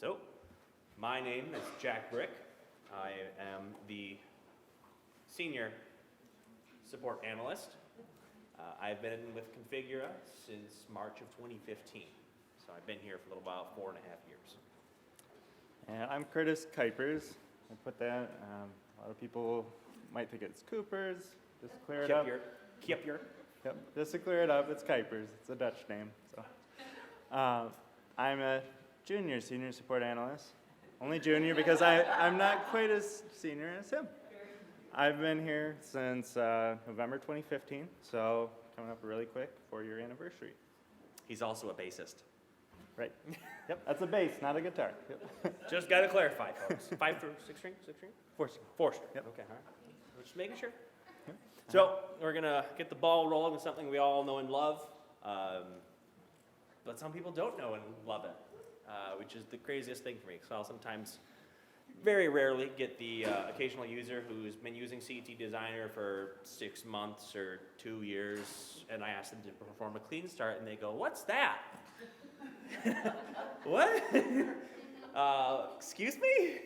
So, my name is Jack Brick. I am the Senior Support Analyst. I've been with Configura since March of 2015. So I've been here for a little while, 4.5 years. And I'm Curtis Kuipers. I put that, a lot of people might think it's Kuipers. Just to clear it up. Yep, just to clear it up, it's Kuipers. It's a Dutch name. So, I'm a junior senior support analyst. Only junior because I'm not quite as senior as him. I've been here since November 2015, so coming up really quick, 4-year anniversary. He's also a bassist. Right. Yep, that's a bass, not a guitar. Yep. Just got to clarify, folks. 5 through 6 string? 6 string? 4 string. 4 string. Yep. Okay, all right. We're just making sure. Yep. So we're going to get the ball rolling with something we all know and love, but some people don't know and love it, which is the craziest thing for me. So I'll sometimes, very rarely, get the occasional user who's been using CET Designer for 6 months or 2 years, and I ask them to perform a clean start, and they go, "What's that?" What? Excuse me?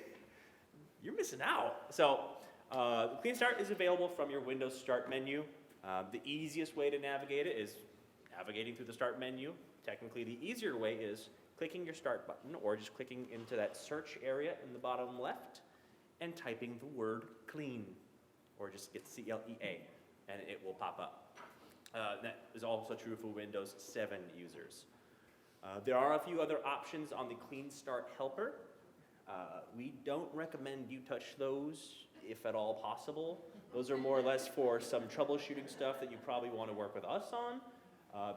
You're missing out. So the Clean Start is available from your Windows Start menu. The easiest way to navigate it is navigating through the Start menu. Technically, the easier way is clicking your Start button or just clicking into that search area in the bottom left and typing the word clean, or just get CLEA, and it will pop up. That is also true for Windows 7 users. There are a few other options on the Clean Start helper. We don't recommend you touch those, if at all possible. Those are more or less for some troubleshooting stuff that you probably want to work with us on,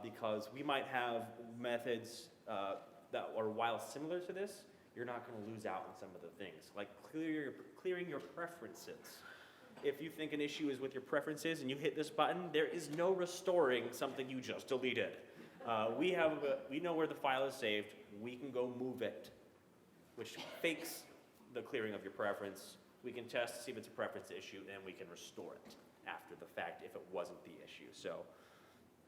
because we might have methods that are, while similar to this, you're not going to lose out on some of the things, like clearing your preferences. If you think an issue is with your preferences and you hit this button, there is no restoring something you just deleted. We know where the file is saved. We can go move it, which fakes the clearing of your preference. We can test to see if it's a preference issue, and we can restore it after the fact if it wasn't the issue. So,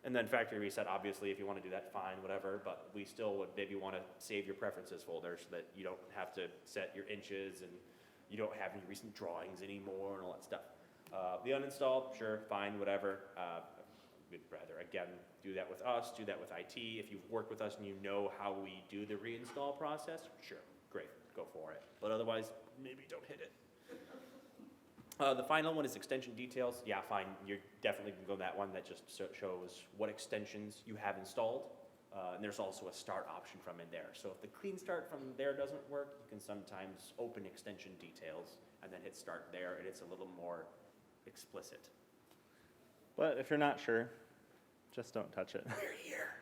and then factory reset, obviously, if you want to do that, fine, whatever, but we still would maybe want to save your preferences folder so that you don't have to set your inches and you don't have any recent drawings anymore and all that stuff. The uninstall, sure, fine, whatever. We'd rather, again, do that with us, do that with IT. If you've worked with us and you know how we do the reinstall process, sure, great, go for it. But otherwise, maybe don't hit it. The final one is extension details. Yeah, fine, you're definitely going to go that one. That just shows what extensions you have installed. And there's also a start option from in there. So if the clean start from there doesn't work, you can sometimes open extension details and then hit start there, and it's a little more explicit. But if you're not sure, just don't touch it. We're here.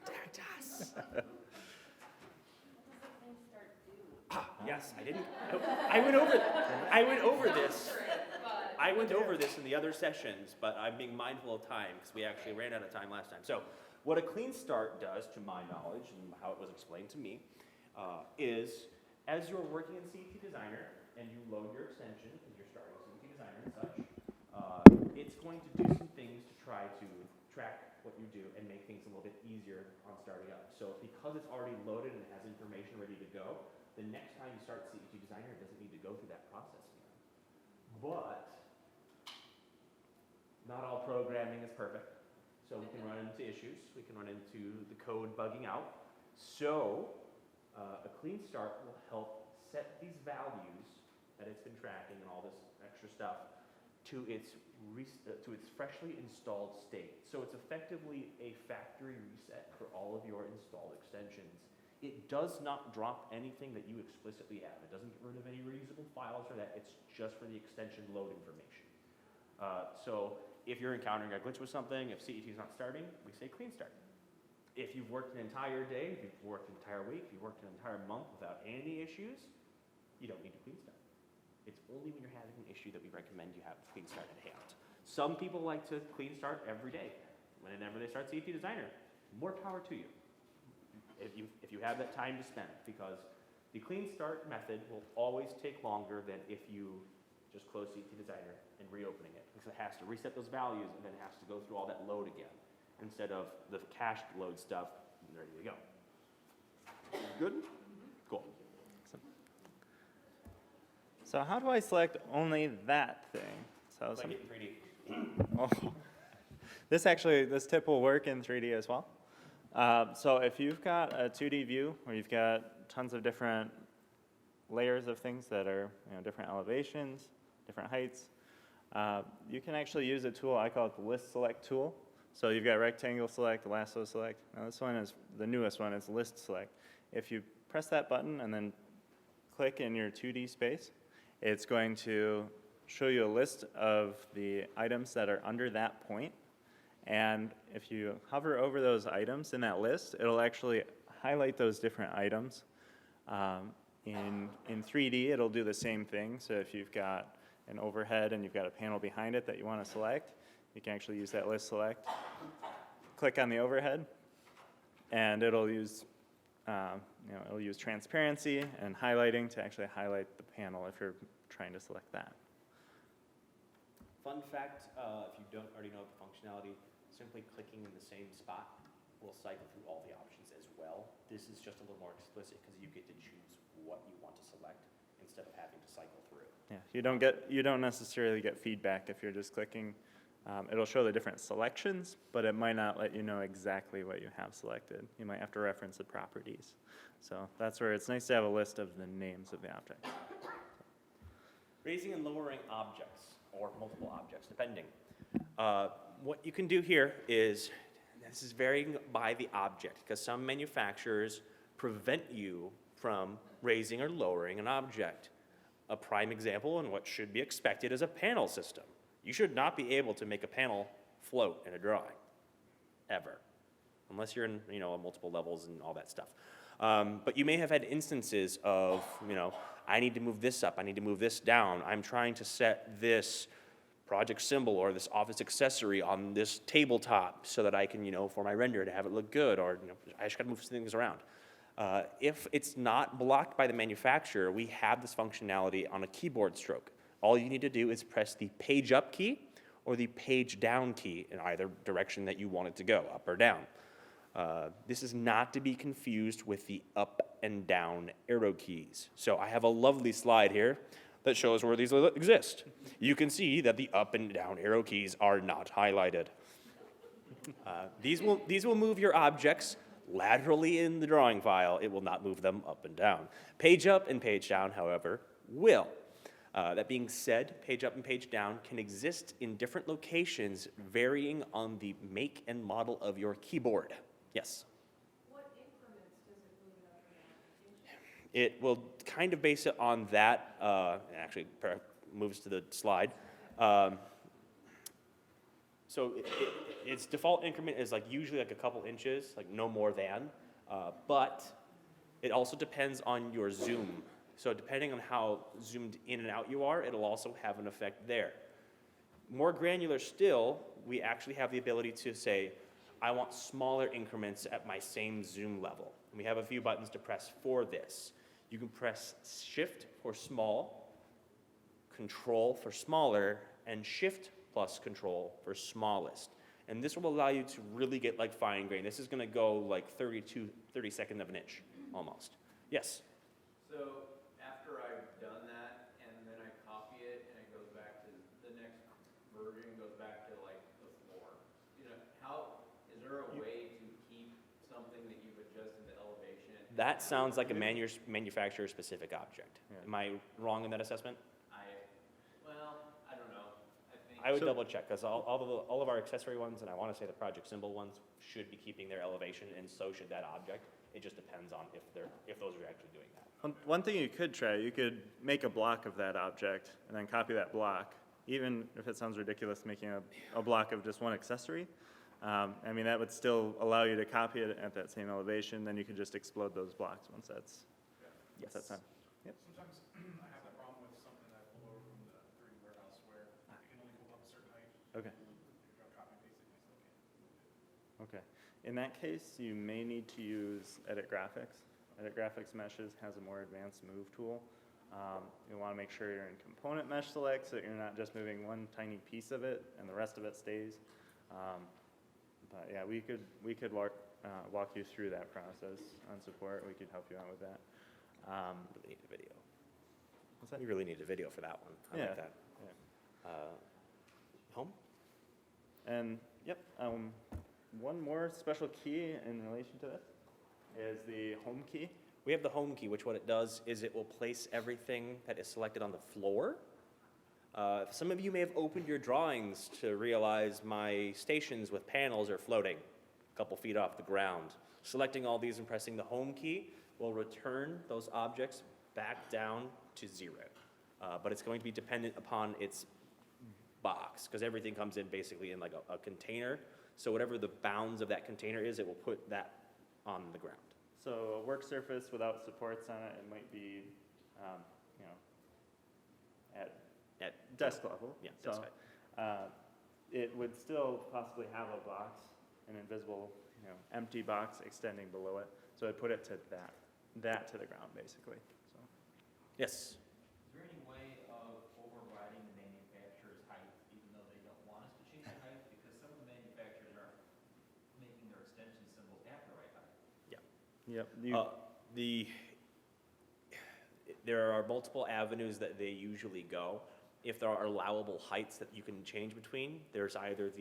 Contact us. Yes, I didn't. I went over this in the other sessions, but I'm being mindful of time because we actually ran out of time last time. So, what a clean start does, to my knowledge, and how it was explained to me, is as you're working in CET Designer and you load your extension because you're starting CET Designer and such, it's going to do some things to try to track what you do and make things a little bit easier on starting up. So because it's already loaded and has information ready to go, the next time you start CET Designer, it doesn't need to go through that process again. But not all programming is perfect. So we can run into issues. We can run into the code bugging out. So a clean start will help set these values that it's been tracking and all this extra stuff to its freshly installed state. So it's effectively a factory reset for all of your installed extensions. It does not drop anything that you explicitly have. It doesn't get rid of any reusable files or that. It's just for the extension load information. So if you're encountering a glitch with something, if CET is not starting, we say clean start. If you've worked an entire day, if you've worked an entire week, if you've worked an entire month without any issues, you don't need to clean start. It's only when you're having an issue that we recommend you have clean start at hand. Some people like to clean start every day. Whenever they start CET Designer, more power to you. If you have that time to spend, because the clean start method will always take longer than if you just close CET Designer and reopening it, because it has to reset those values and then it has to go through all that load again, instead of the cached load stuff. There you go. Good? Cool. So how do I select only that thing? So Like it in 3D. oh. This tip will work in 3D as well. So if you've got a 2D view where you've got tons of different layers of things that are different elevations, different heights, you can actually use a tool, I call it the list select tool. So you've got rectangle select, lasso select. Now this one is the newest one, is list select. If you press that button and then click in your 2D space, it's going to show you a list of the items that are under that point. And if you hover over those items in that list, it'll actually highlight those different items. In 3D, it'll do the same thing. So if you've got an overhead and you've got a panel behind it that you want to select, you can actually use that list select. Click on the overhead, and it'll use transparency and highlighting to actually highlight the panel if you're trying to select that. Fun fact, if you don't already know the functionality, simply clicking in the same spot will cycle through all the options as well. This is just a little more explicit because you get to choose what you want to select instead of having to cycle through. Yeah, you don't necessarily get feedback if you're just clicking. It'll show the different selections, but it might not let you know exactly what you have selected. You might have to reference the properties. So that's where it's nice to have a list of the names of the objects. Raising and lowering objects, or multiple objects, depending. What you can do here is, this is varying by the object, because some manufacturers prevent you from raising or lowering an object. A prime example and what should be expected is a panel system. You should not be able to make a panel float in a drawing, ever, unless you're in multiple levels and all that stuff. But you may have had instances of, I need to move this up, I need to move this down, I'm trying to set this project symbol or this office accessory on this tabletop so that I can, for my render to have it look good, or I just gotta move things around. If it's not blocked by the manufacturer, we have this functionality on a keyboard stroke. All you need to do is press the page up key or the page down key in either direction that you want it to go, up or down. This is not to be confused with the up and down arrow keys. So I have a lovely slide here that shows where these exist. You can see that the up and down arrow keys are not highlighted. These will move your objects laterally in the drawing file. It will not move them up and down. Page up and page down, however, will. That being said, page up and page down can exist in different locations varying on the make and model of your keyboard. Yes? What increments does it move it up and down? It will kind of base it on that, actually moves to the slide. So its default increment is usually a couple inches, no more than, but it also depends on your zoom. So depending on how zoomed in and out you are, it'll also have an effect there. More granular still, we actually have the ability to say, I want smaller increments at my same zoom level. And we have a few buttons to press for this. You can press Shift for small, Control for smaller, and Shift plus Control for smallest. And this will allow you to really get fine grain. This is gonna go 32/32 of an inch, almost. Yes? So after I've done that, and then I copy it, and it goes back to the next version, goes back to the floor. How is there a way to keep something that you've adjusted the elevation? That sounds like a manufacturer-specific object. Yeah. Am I wrong in that assessment? I don't know. I would double check, because all of our accessory ones, and I want to say the project symbol ones, should be keeping their elevation, and so should that object. It just depends on if those are actually doing that. One thing you could try, you could make a block of that object and then copy that block, even if it sounds ridiculous making a block of just one accessory. That would still allow you to copy it at that same elevation, then you could just explode those blocks once that's done. Yep. Sometimes I have that problem with something that I pull over from the 3D warehouse where it can only go up a certain height. Okay. If I copy and paste it, I still can't. Okay. In that case, you may need to use Edit Graphics. Edit Graphics Meshes has a more advanced move tool. You want to make sure you're in component mesh select so that you're not just moving one tiny piece of it and the rest of it stays. But yeah, we could walk you through that process on support. We could help you out with that. Delete the video. What's that? We really need a video for that one. I Yeah. like that. Home? And yep, one more special key in relation to this is the home key. We have the home key, which what it does is it will place everything that is selected on the floor. Some of you may have opened your drawings to realize my stations with panels are floating a couple feet off the ground. Selecting all these and pressing the home key will return those objects back down to 0. But it's going to be dependent upon its box, because everything comes in basically in like a container. So whatever the bounds of that container is, it will put that on the ground. So a work surface without supports on it, it might be, at desk level. Yeah, So, that's right. it would still possibly have a box, an invisible, empty box extending below it. So I'd put it to that to the ground, basically. So. Yes. Is there any way of overriding the manufacturer's height, even though they don't want us to change the height? Because some of the manufacturers are making their extension symbols at the right height. Yep. There are multiple avenues that they usually go. If there are allowable heights that you can change between, there's either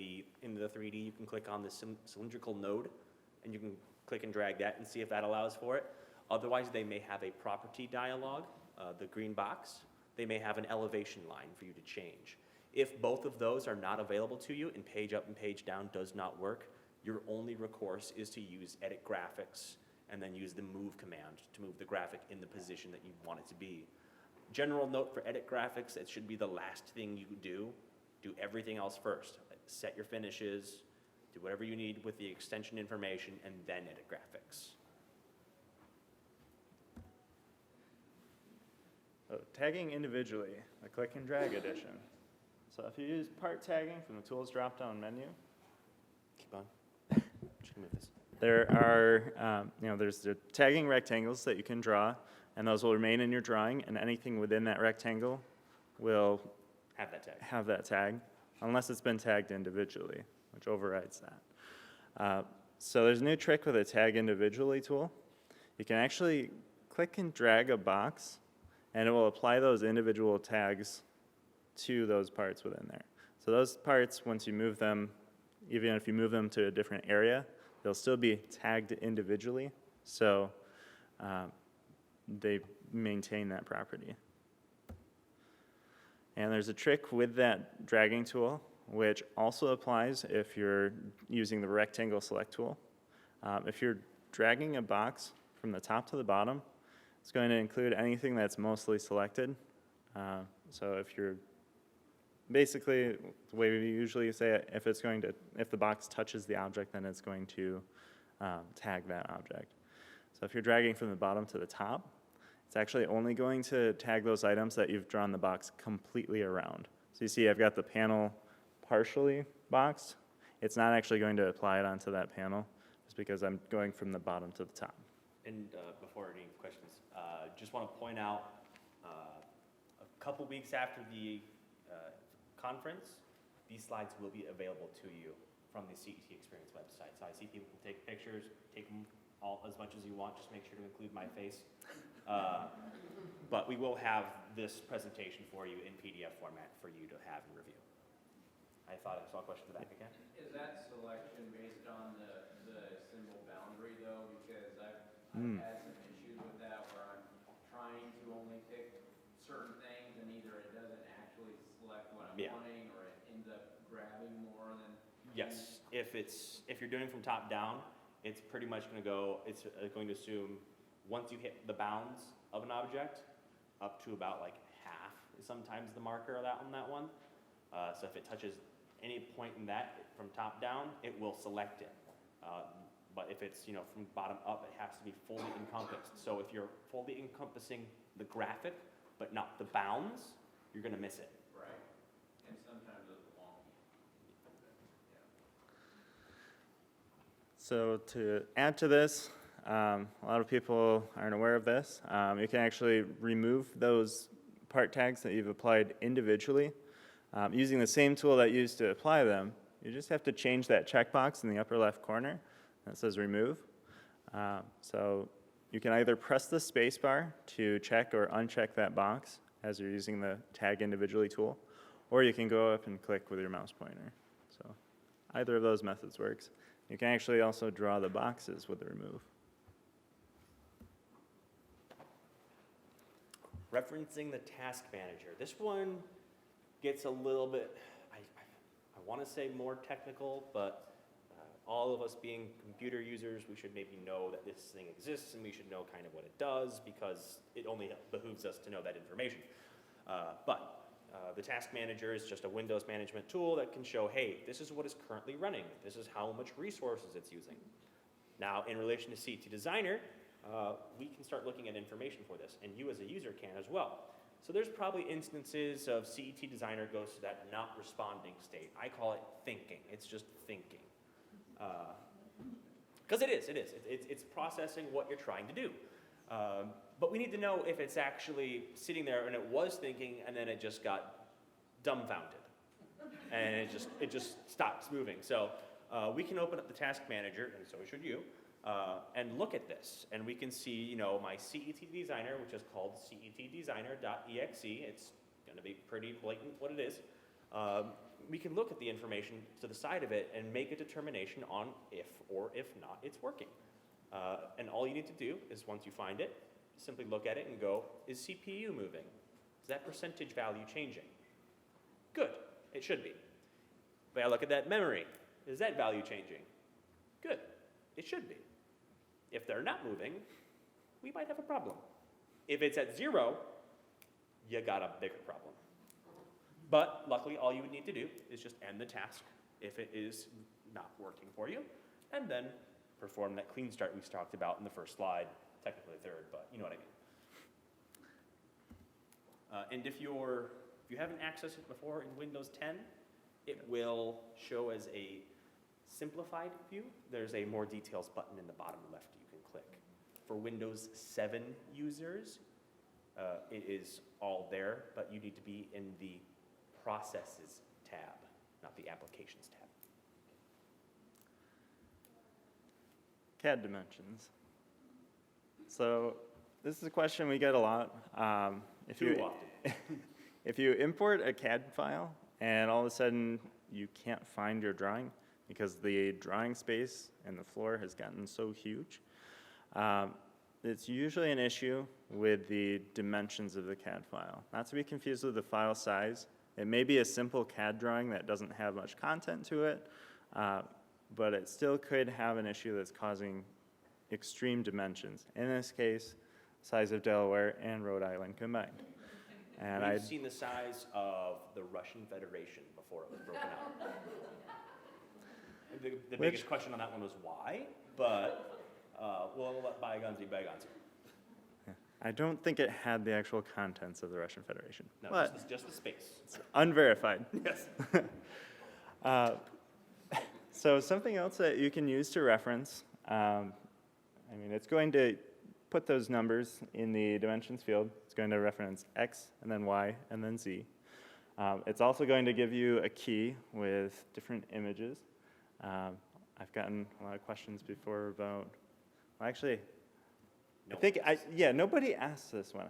in the 3D, you can click on the cylindrical node, and you can click and drag that and see if that allows for it. Otherwise, they may have a property dialog, the green box. They may have an elevation line for you to change. If both of those are not available to you and page up and page down does not work, your only recourse is to use edit graphics and then use the move command to move the graphic in the position that you want it to be. General note for edit graphics, it should be the last thing you do. Do everything else first. Set your finishes, do whatever you need with the extension information, and then edit graphics. So tagging individually, a click and drag edition. So if you use part tagging from the tools drop-down menu, Keep on. Just move this. there are, there's the tagging rectangles that you can draw, and those will remain in your drawing, and anything within that rectangle will Have that tag. have that tag, unless it's been tagged individually, which overrides that. So there's a new trick with a tag individually tool. You can actually click and drag a box, and it will apply those individual tags to those parts within there. So those parts, once you move them, even if you move them to a different area, they'll still be tagged individually, so they maintain that property. And there's a trick with that dragging tool, which also applies if you're using the rectangle select tool. If you're dragging a box from the top to the bottom, it's going to include anything that's mostly selected. So if you're basically, the way we usually say it, if the box touches the object, then it's going to tag that object. So if you're dragging from the bottom to the top, it's actually only going to tag those items that you've drawn the box completely around. So you see I've got the panel partially boxed. It's not actually going to apply it onto that panel, just because I'm going from the bottom to the top. And before any questions, just want to point out a couple weeks after the conference, these slides will be available to you from the CET Experience website. So I see people can take pictures, take them all as much as you want, just make sure to include my face. But we will have this presentation for you in PDF format for you to have and review. I thought I saw a question in the back again. Is that selection based on the symbol boundary though? Because I've had some issues with that where I'm trying to only pick certain things and either it doesn't actually select what I'm wanting or it ends up grabbing more than. Yes, if you're doing from top down, it's pretty much going to go, it's going to assume once you hit the bounds of an object, up to about like half is sometimes the marker of that one. So if it touches any point in that from top down, it will select it. But if it's from bottom up, it has to be fully encompassed. So if you're fully encompassing the graphic but not the bounds, you're going to miss it. Right. And sometimes it's wonky. So to add to this, a lot of people aren't aware of this. You can actually remove those part tags that you've applied individually. Using the same tool that you used to apply them, you just have to change that checkbox in the upper left corner that says remove. So you can either press the space bar to check or uncheck that box, as you're using the tag individually tool, or you can go up and click with your mouse pointer. So either of those methods works. You can actually also draw the boxes with the remove. Referencing the task manager. This one gets a little bit, I want to say more technical, but all of us being computer users, we should maybe know that this thing exists and we should know kind of what it does because it only behooves us to know that information. The task manager is just a Windows management tool that can show, hey, this is what is currently running. This is how much resources it's using. Now, in relation to CET Designer, we can start looking at information for this, and you as a user can as well. So there's probably instances of CET Designer goes to that not responding state. I call it thinking. It's just thinking. Because it is. It's processing what you're trying to do. But we need to know if it's actually sitting there and it was thinking and then it just got dumbfounded. And it just stops moving. So we can open up the task manager, and so should you, and look at this. And we can see, my CET Designer, which is called cetdesigner.exe. It's going to be pretty blatant what it is. We can look at the information to the side of it and make a determination on if or if not it's working. And all you need to do is once you find it, simply look at it and go, is CPU moving? Is that percentage value changing? Good, it should be. If I look at that memory, is that value changing? Good, it should be. If they're not moving, we might have a problem. If it's at 0, you got a bigger problem. But luckily, all you would need to do is just end the task if it is not working for you, and then perform that clean start we talked about in the first slide, technically the third, but you know what I mean. And if you haven't accessed it before in Windows 10, it will show as a simplified view. There's a more details button in the bottom left you can click. For Windows 7 users, it is all there, but you need to be in the Processes tab, not the Applications tab. CAD Dimensions. So this is a question we get a lot. Too often. If you import a CAD file and all of a sudden you can't find your drawing because the drawing space and the floor has gotten so huge, it's usually an issue with the dimensions of the CAD file. Not to be confused with the file size. It may be a simple CAD drawing that doesn't have much content to it, but it still could have an issue that's causing extreme dimensions. In this case, size of Delaware and Rhode Island combined. And We've seen the size of the Russian Federation before it was broken out. The biggest question on that one was why, but we'll let bygones be bygones. I don't think it had the actual contents of the Russian Federation. No, but just the space. it's unverified. Yes. So something else that you can use to reference, it's going to put those numbers in the dimensions field. It's going to reference X and then Y and then Z. It's also going to give you a key with different images. I've gotten a lot of questions before about, well, actually, nobody asked this one.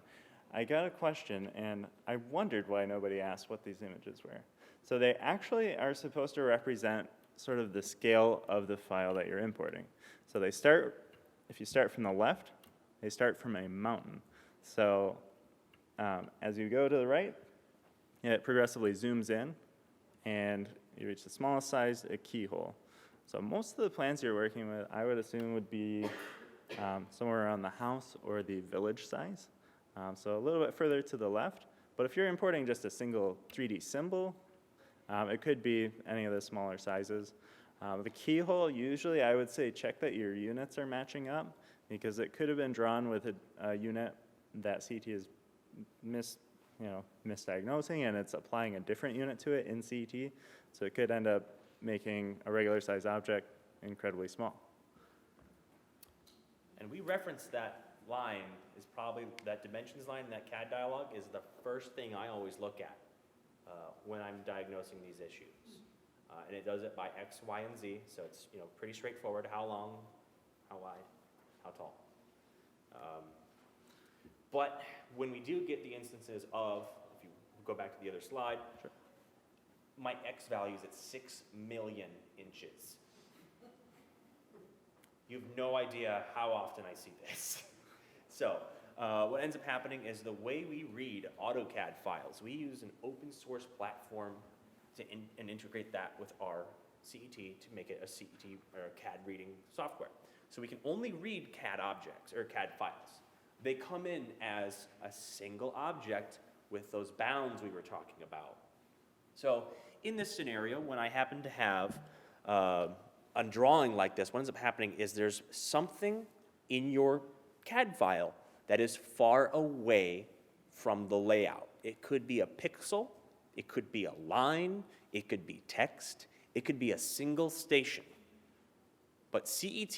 I got a question, and I wondered why nobody asked what these images were. So they actually are supposed to represent sort of the scale of the file that you're importing. So they start, if you start from the left, they start from a mountain. So as you go to the right, it progressively zooms in, and you reach the smallest size, a keyhole. So most of the plans you're working with, I would assume, would be somewhere around the house or the village size. So a little bit further to the left. But if you're importing just a single 3D symbol, it could be any of the smaller sizes. The keyhole, usually I would say check that your units are matching up, because it could have been drawn with a unit that CET is misdiagnosing, and it's applying a different unit to it in CET. So it could end up making a regular size object incredibly small. And we reference that line is probably, that dimensions line in that CAD dialog is the first thing I always look at when I'm diagnosing these issues. And it does it by X, Y, and Z, so it's pretty straightforward. How long, how wide, how tall. But when we do get the instances of, if you go back to the other slide, Sure. my X value is at 6 million inches. You have no idea how often I see this. So what ends up happening is the way we read AutoCAD files, we use an open source platform and integrate that with our CET to make it a CET or a CAD reading software. So we can only read CAD objects or CAD files. They come in as a single object with those bounds we were talking about. So in this scenario, when I happen to have a drawing like this, what ends up happening is there's something in your CAD file that is far away from the layout. It could be a pixel, it could be a line, it could be text, it could be a single station. But CET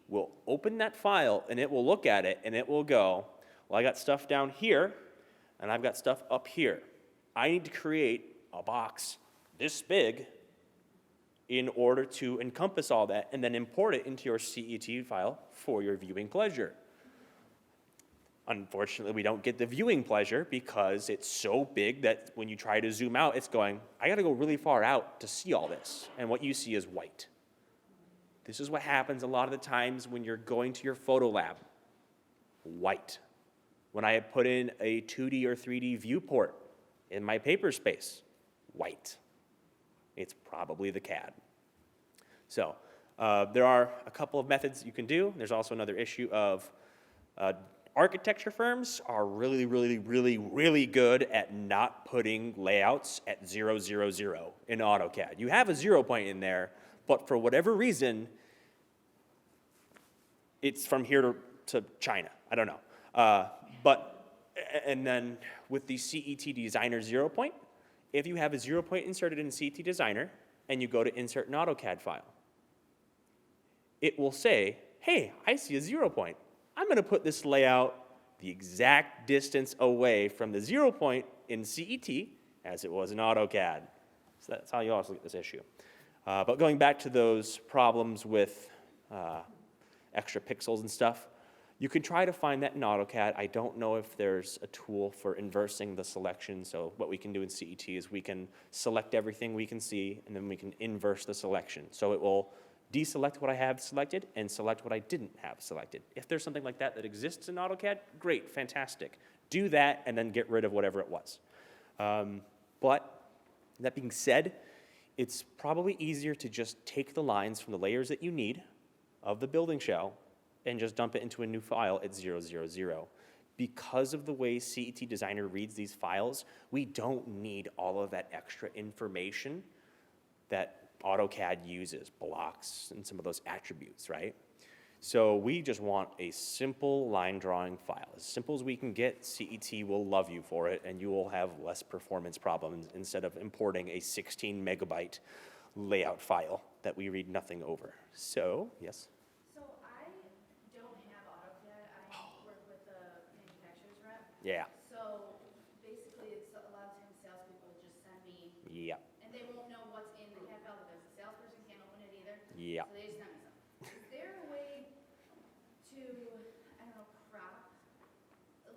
will open that file and it will look at it and it will go, well, I got stuff down here and I've got stuff up here. I need to create a box this big in order to encompass all that and then import it into your CET file for your viewing pleasure. Unfortunately, we don't get the viewing pleasure because it's so big that when you try to zoom out, it's going, I gotta go really far out to see all this. And what you see is white. This is what happens a lot of the times when you're going to your photo lab. White. When I had put in a 2D or 3D viewport in my paper space, white. It's probably the CAD. So there are a couple of methods you can do. There's also another issue of architecture firms are really, really, really, really good at not putting layouts at 0, 0, 0 in AutoCAD. You have a 0 point in there, but for whatever reason, it's from here to China. I don't know. And then with the CET Designer 0 point, if you have a 0 point inserted in CET Designer and you go to insert an AutoCAD file, it will say, hey, I see a 0 point. I'm going to put this layout the exact distance away from the 0 point in CET as it was in AutoCAD. So that's how you also get this issue. But going back to those problems with extra pixels and stuff, you can try to find that in AutoCAD. I don't know if there's a tool for inversing the selection. So what we can do in CET is we can select everything we can see, and then we can inverse the selection. So it will deselect what I have selected and select what I didn't have selected. If there's something like that that exists in AutoCAD, great, fantastic. Do that and then get rid of whatever it was. But that being said, it's probably easier to just take the lines from the layers that you need of the building shell and just dump it into a new file at 0, 0, 0. Because of the way CET Designer reads these files, we don't need all of that extra information that AutoCAD uses, blocks, and some of those attributes, right? So we just want a simple line drawing file. As simple as we can get, CET will love you for it, and you will have less performance problems instead of importing a 16 megabyte layout file that we read nothing over. So, yes? So I don't have AutoCAD, I work with the manufacturer's rep. Yeah. So basically, it's a lot of times salespeople just send me, Yeah. and they won't know what's in the CAD file because the salesperson can't open it either. Yeah. So they just send me something. Is there a way to, I don't know, crop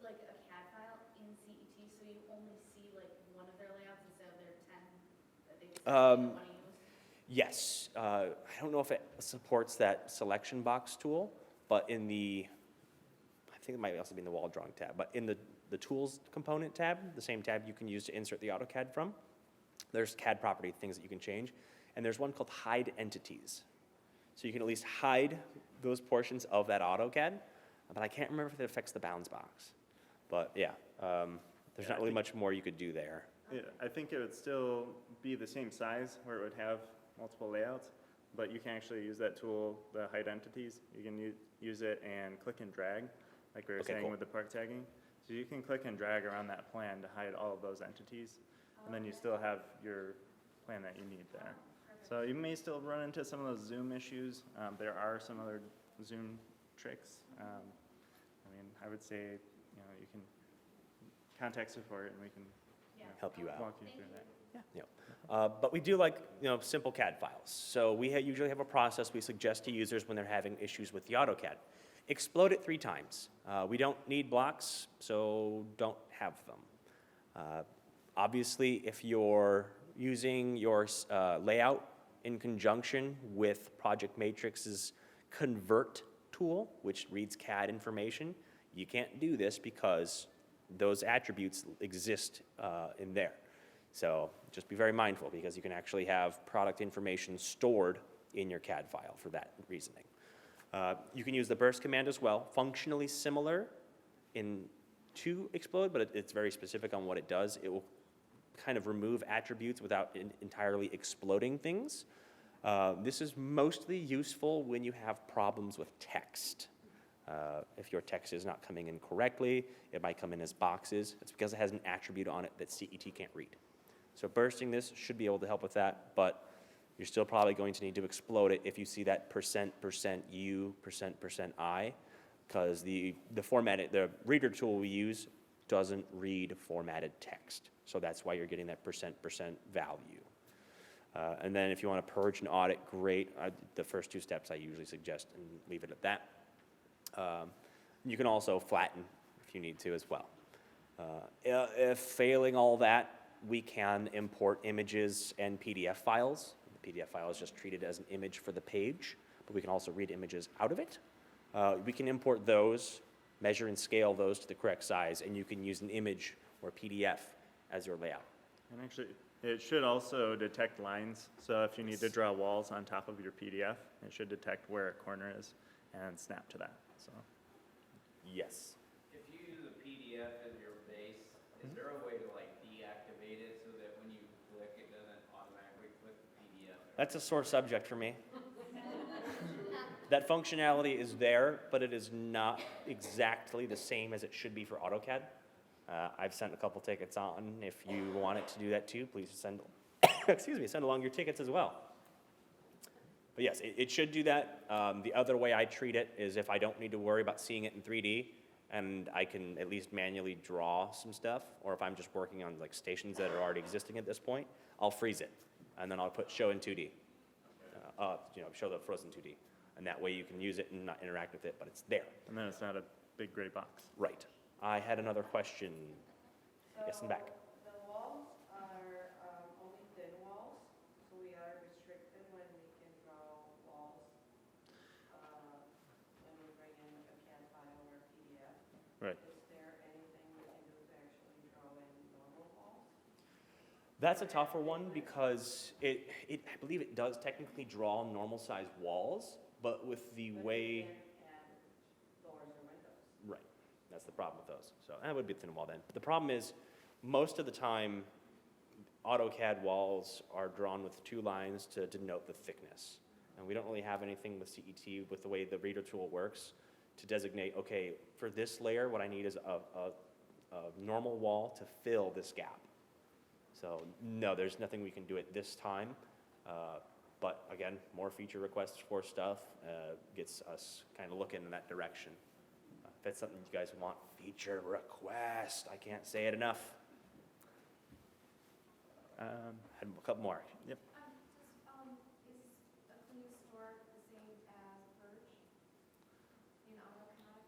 like a CAD file in CET so you only see like one of their layouts instead of their 10 that they just want to use? Yes. I don't know if it supports that selection box tool, but in the, I think it might also be in the wall drawing tab, but in the tools component tab, the same tab you can use to insert the AutoCAD from, there's CAD property things that you can change, and there's one called hide entities. So you can at least hide those portions of that AutoCAD, but I can't remember if it affects the bounds box. But yeah, there's not really much more you could do there. Yeah, I think it would still be the same size where it would have multiple layouts, but you can actually use that tool, the hide entities. You can use it and click and drag, like we were saying cool. with the park tagging. So you can click and drag around that plan to hide all of those entities, and then you still have your plan that you need there. So you may still run into some of those zoom issues. There are some other zoom tricks. I mean, I would say, you can contact support and we can Help you out. walk you through that. But we do like, simple CAD files. So we usually have a process we suggest to users when they're having issues with the AutoCAD. explode it 3 times. We don't need blocks, so don't have them. Obviously, if you're using your layout in conjunction with Project Matrix's convert tool, which reads CAD information, you can't do this because those attributes exist in there. So just be very mindful, because you can actually have product information stored in your CAD file for that reasoning. You can use the burst command as well, functionally similar to explode, but it's very specific on what it does. It will kind of remove attributes without entirely exploding things. This is mostly useful when you have problems with text. If your text is not coming in correctly, it might come in as boxes. It's because it has an attribute on it that CET can't read. So bursting this should be able to help with that, but you're still probably going to need to explode it if you see that %%U, %%I, because the reader tool we use doesn't read formatted text. So that's why you're getting that %% value. And then if you want to purge and audit, great. The first 2 steps I usually suggest and leave it at that. You can also flatten if you need to as well. If failing all that, we can import images and PDF files. The PDF file is just treated as an image for the page, but we can also read images out of it. We can import those, measure and scale those to the correct size, and you can use an image or PDF as your layout. And actually, it should also detect lines. So if you need to draw walls on top of your PDF, it should detect where a corner is and snap to that. So Yes. If you use a PDF as your base, is there a way to like deactivate it so that when you click, it doesn't automatically click the PDF? That's a sore subject for me. That functionality is there, but it is not exactly the same as it should be for AutoCAD. I've sent a couple tickets on. If you want it to do that too, please send, send along your tickets as well. But yes, it should do that. The other way I treat it is if I don't need to worry about seeing it in 3D, and I can at least manually draw some stuff, or if I'm just working on like stations that are already existing at this point, I'll freeze it, and then I'll put show in 2D, show the frozen 2D, and that way you can use it and not interact with it, but it's there. and then it's not a big gray box. Right. I had another question. Yes, in back. The walls are only thin walls, so we are restricted when we can draw walls when we bring in a CAD file or a PDF. Right. Is there anything we can do to actually draw in normal walls? That's a tougher one because I believe it does technically draw normal sized walls, but with the But way, we can't add doors or windows. right, that's the problem with those. So that would be a thin wall then. But the problem is, most of the time, AutoCAD walls are drawn with 2 lines to denote the thickness. And we don't really have anything with CET, with the way the reader tool works, to designate, okay, for this layer, what I need is a normal wall to fill this gap. So no, there's nothing we can do at this time. But again, more feature requests for stuff gets us kind of looking in that direction. If that's something you guys want, feature request, I can't say it enough. Had a couple more. Yep. Is a clean start the same as purge in AutoCAD?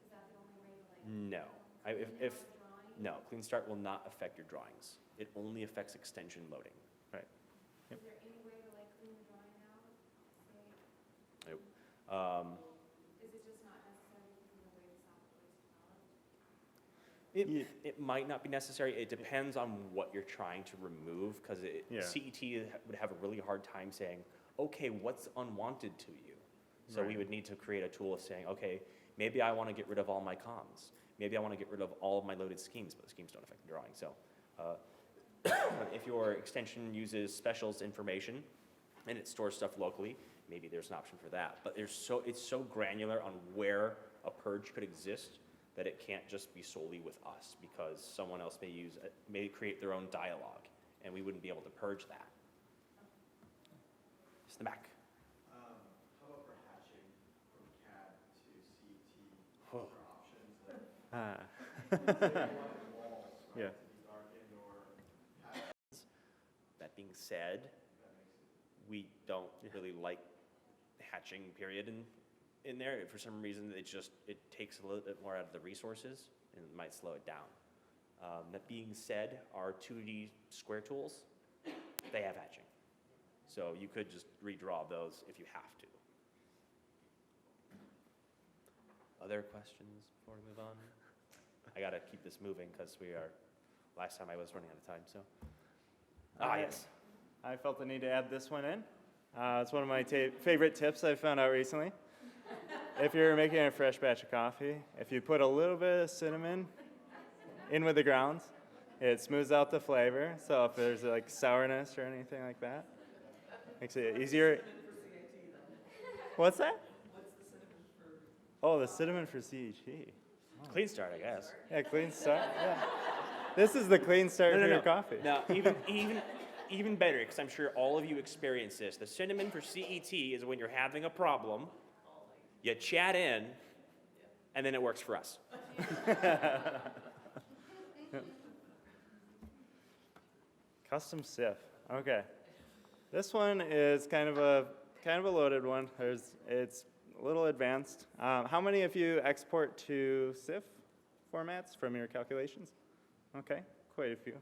Is that the only way to like? No. clean out a drawing? No, Clean Start will not affect your drawings. It only affects extension loading. Right. Is there any way to like clean the drawing out? Say, Nope. is it just not necessary because of the way the software is developed? It might not be necessary. It depends on what you're trying to remove, because Yeah. CET would have a really hard time saying, okay, what's unwanted to you? So we Right. would need to create a tool of saying, okay, maybe I want to get rid of all my comms. Maybe I want to get rid of all of my loaded schemes, but the schemes don't affect the drawing. So if your extension uses specials information and it stores stuff locally, maybe there's an option for that. But it's so granular on where a purge could exist that it can't just be solely with us, because someone else may create their own dialogue, and we wouldn't be able to purge that. Just in the back. How about for hatching from CAD to CET? Are options that walls, right, Yeah. to be darkened or hatched? That being said, That makes it. we don't really like hatching, period, in there. For some reason, it takes a little bit more out of the resources and it might slow it down. That being said, our 2D square tools, they have hatching. So you could just redraw those if you have to. Other questions before we move on? I gotta keep this moving because last time I was running out of time, so. Yes. I felt the need to add this one in. It's one of my favorite tips I found out recently. If you're making a fresh batch of coffee, if you put a little bit of cinnamon in with the grounds, it smooths out the flavor. So if there's like sourness or anything like that, makes it easier. What's that? Oh, the cinnamon for CET. Clean start, I guess. Yeah, clean start. Yeah. This is the clean start for your coffee. Now, even better, because I'm sure all of you experience this. The cinnamon for CET is when you're having a problem, you chat in, and then it works for us. Custom CIF. Okay. This one is kind of a loaded one. It's a little advanced. How many of you export to CIF formats from your calculations? Okay, quite a few.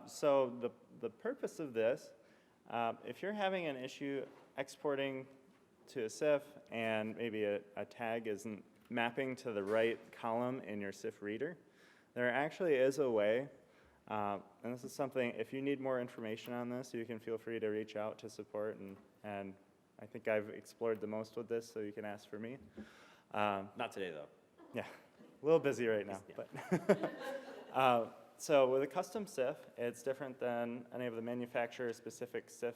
So the purpose of this, if you're having an issue exporting to a CIF and maybe a tag isn't mapping to the right column in your CIF reader, there actually is a way, and this is something, if you need more information on this, you can feel free to reach out to support, and I think I've explored the most with this, so you can ask for me. Not today, though. Yeah, a little busy right now. Yeah. But so with a custom CIF, it's different than any of the manufacturer-specific CIF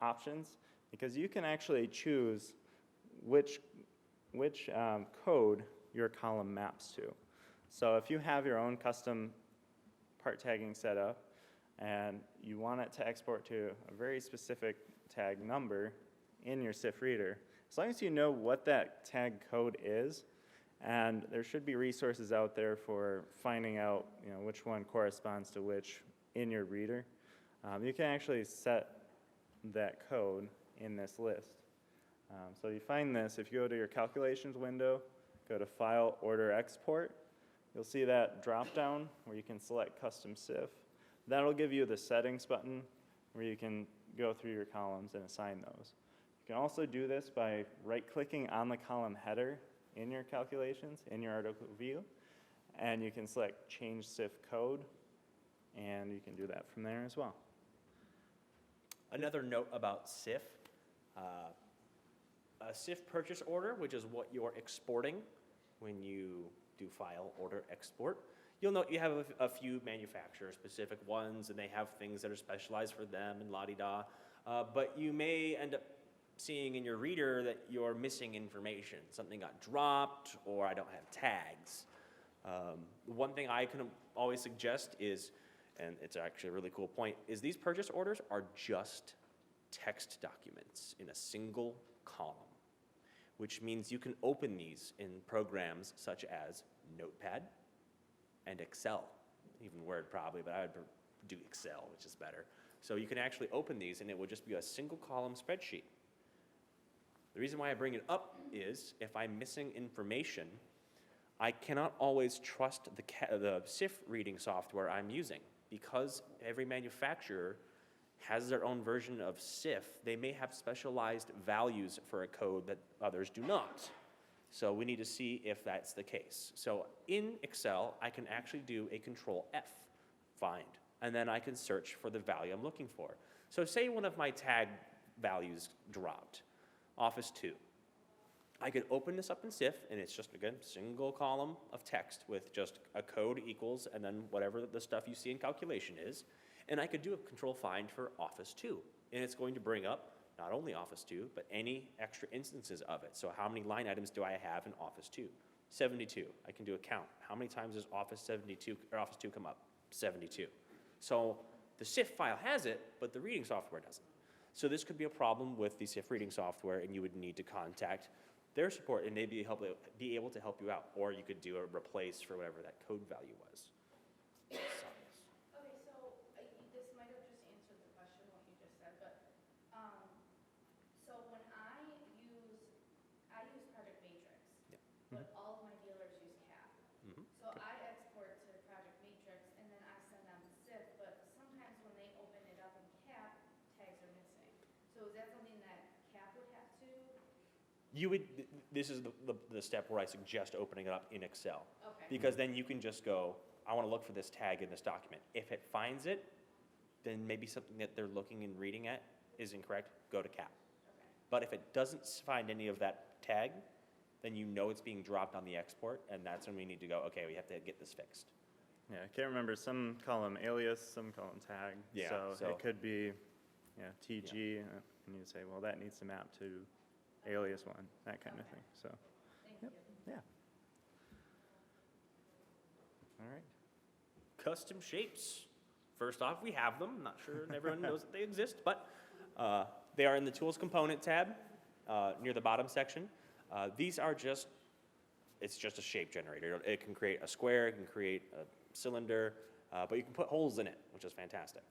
options because you can actually choose which code your column maps to. So if you have your own custom part tagging set up and you want it to export to a very specific tag number in your CIF reader, as long as you know what that tag code is, and there should be resources out there for finding out, which one corresponds to which in your reader. You can actually set that code in this list. So you find this, if you go to your calculations window, go to File, Order, Export, you'll see that drop-down where you can select Custom CIF. That'll give you the Settings button where you can go through your columns and assign those. You can also do this by right-clicking on the column header in your calculations, in your article view, and you can select Change CIF Code, and you can do that from there as well. Another note about CIF, a CIF purchase order, which is what you're exporting when you do File, Order, Export. You'll note you have a few manufacturer-specific ones, and they have things that are specialized for them and la-di-da, but you may end up seeing in your reader that you're missing information. Something got dropped, or I don't have tags. One thing I can always suggest is, and it's actually a really cool point, is these purchase orders are just text documents in a single column, which means you can open these in programs such as Notepad and Excel, even Word probably, but I would do Excel, which is better. So you can actually open these and it will just be a single column spreadsheet. The reason why I bring it up is if I'm missing information, I cannot always trust the CIF reading software I'm using. Because every manufacturer has their own version of CIF, they may have specialized values for a code that others do not. So we need to see if that's the case. So in Excel, I can actually do a Control F find, and then I can search for the value I'm looking for. So say one of my tag values dropped. Office 2. I could open this up in CIF, and it's just, again, single column of text with just a code equals, and then whatever the stuff you see in calculation is. And I could do a control find for Office 2. And it's going to bring up not only Office 2, but any extra instances of it. So how many line items do I have in Office 2? 72. I can do a count. How many times does Office 72 or Office 2 come up? 72. So the CIF file has it, but the reading software doesn't. So this could be a problem with the CIF reading software, and you would need to contact their support, and they'd be able to help you out. Or you could do a replace for whatever that code value was. Okay, so this might have just answered the question, what you just said, but so when I use This is the step where I suggest opening it up in Excel. Okay. Because then you can just go, I want to look for this tag in this document. If it finds it, then maybe something that they're looking and reading at is incorrect, go to CAD. Okay. But if it doesn't find any of that tag, then you know it's being dropped on the export, and that's when we need to go, okay, we have to get this fixed. Yeah, I can't remember, some call them alias, some call them tag. Yeah, So so- it could be, TG, and you say, well, that needs to map to alias one, that kind of thing, so. Thank Yep. you. Yeah. All right. Custom shapes. First off, we have them. Not sure everyone knows that they exist, but they are in the Tools Component tab near the bottom section. These are it's just a shape generator. It can create a square, it can create a cylinder, but you can put holes in it, which is fantastic.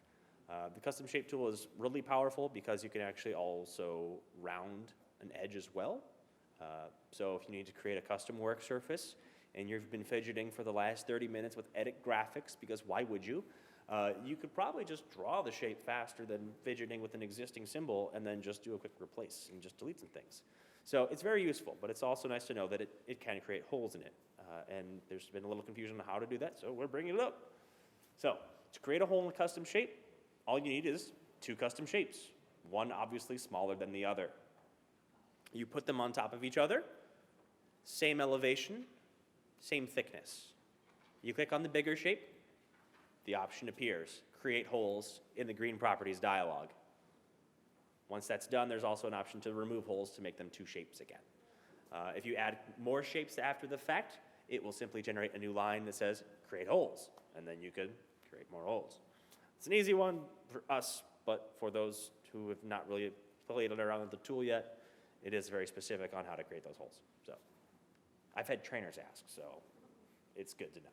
The custom shape tool is really powerful because you can actually also round an edge as well. So if you need to create a custom work surface and you've been fidgeting for the last 30 minutes with edit graphics, because why would you? You could probably just draw the shape faster than fidgeting with an existing symbol and then just do a quick replace and just delete some things. So it's very useful, but it's also nice to know that it can create holes in it. And there's been a little confusion on how to do that, so we're bringing it up. So to create a hole in a custom shape, all you need is 2 custom shapes, one obviously smaller than the other. You put them on top of each other, same elevation, same thickness. You click on the bigger shape, the option appears, create holes in the green properties dialog. Once that's done, there's also an option to remove holes to make them 2 shapes again. If you add more shapes after the fact, it will simply generate a new line that says create holes, and then you can create more holes. It's an easy one for us, but for those who have not really played around with the tool yet, it is very specific on how to create those holes. So I've had trainers ask, so it's good to know.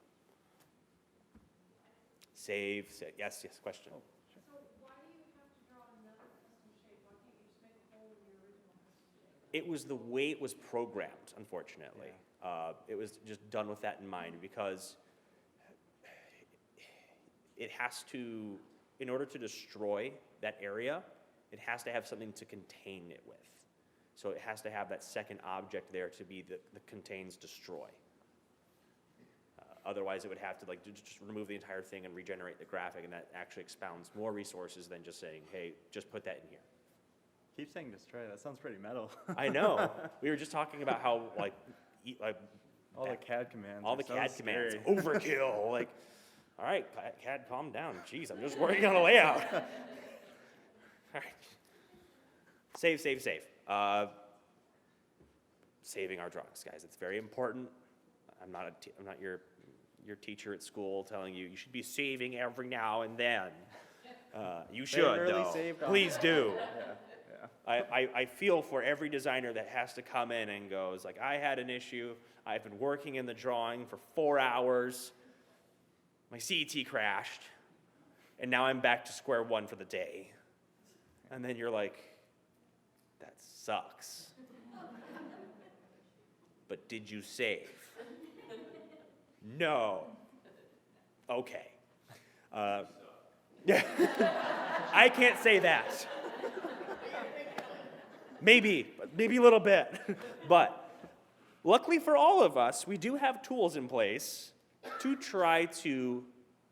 Save, yes, question. So why do you have to draw another custom shape? Why can't you just make a hole in the original custom shape? It was the way it was programmed, unfortunately. It was just done with that in mind because it has to, in order to destroy that area, it has to have something to contain it with. So it has to have that second object there to be the contains destroy. Otherwise, it would have to just remove the entire thing and regenerate the graphic, and that actually expounds more resources than just saying, hey, just put that in here. Keep saying destroy, that sounds pretty metal. I know. We were just talking about how, All the CAD commands. all are the so CAD commands, scary. overkill. All right, CAD, calm down. Jeez, I'm just working on a layout. All right. Save. Saving our drawings, guys. It's very important. I'm not your teacher at school telling you should be saving every now and then. You should, really though. saved on- Please do. Yeah. I feel for every designer that has to come in and goes, I had an issue. I've been working in the drawing for 4 hours. My CET crashed. And now I'm back to square one for the day. And then you're like, that sucks. But did you save? No. Okay. Yeah. I can't say that. Maybe a little bit. But luckily for all of us, we do have tools in place to try to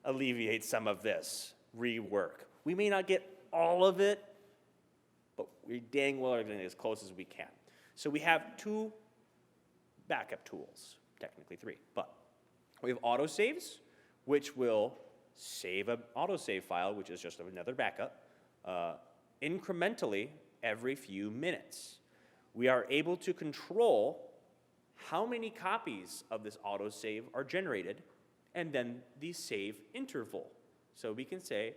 alleviate some of this rework. We may not get all of it, but we dang well are getting as close as we can. So we have 2 backup tools, technically 3, but we have autosaves, which will save an autosave file, which is just another backup, incrementally every few minutes. We are able to control how many copies of this autosave are generated, and then the save interval. So we can say,